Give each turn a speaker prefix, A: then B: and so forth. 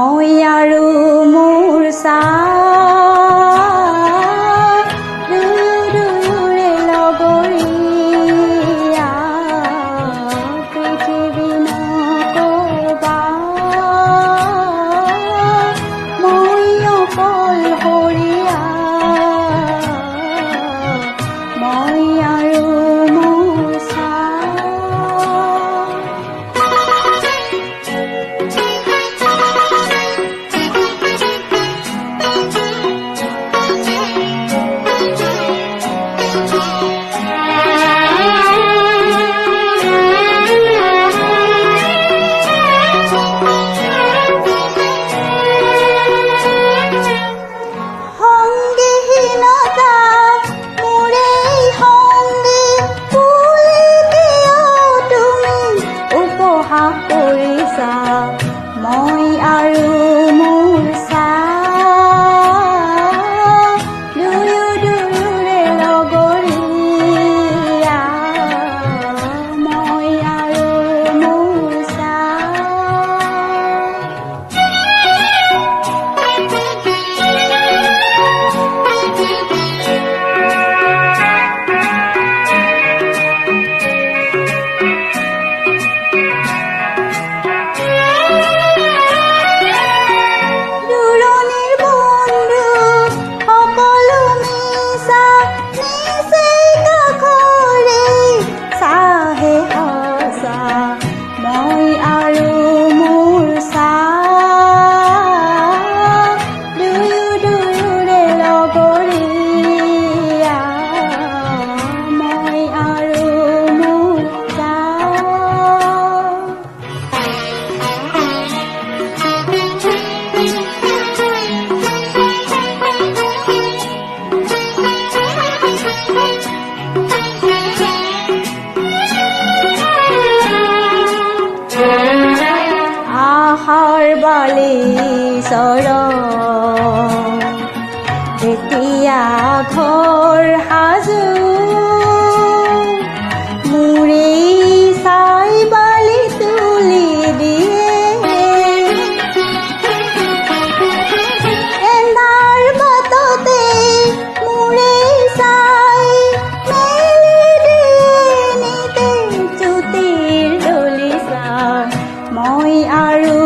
A: মই আৰু মোৰ চাহ দুয়োৰে লগৰীয়া পৃথিৱী নকবা মই অকলশৰীয়া মই আৰু মোৰ চাহ মই আৰু মোৰ চাহ দুয়োৰে লগৰীয়া মই আৰু মোৰ চাহ মই আৰু মোৰ চাহ দুয়োৰে লগৰীয়া মই আৰু মোৰ চাহ আশাৰ বালিচৰ এতিয়া ঘৰ সাজু মোৰে চাই বালি তুলি দিয়ে এন্ধাৰ বাটতে মোৰে চাই মেলি দিয়ে নিতে জ্যোতিৰ দলিচা মই আৰু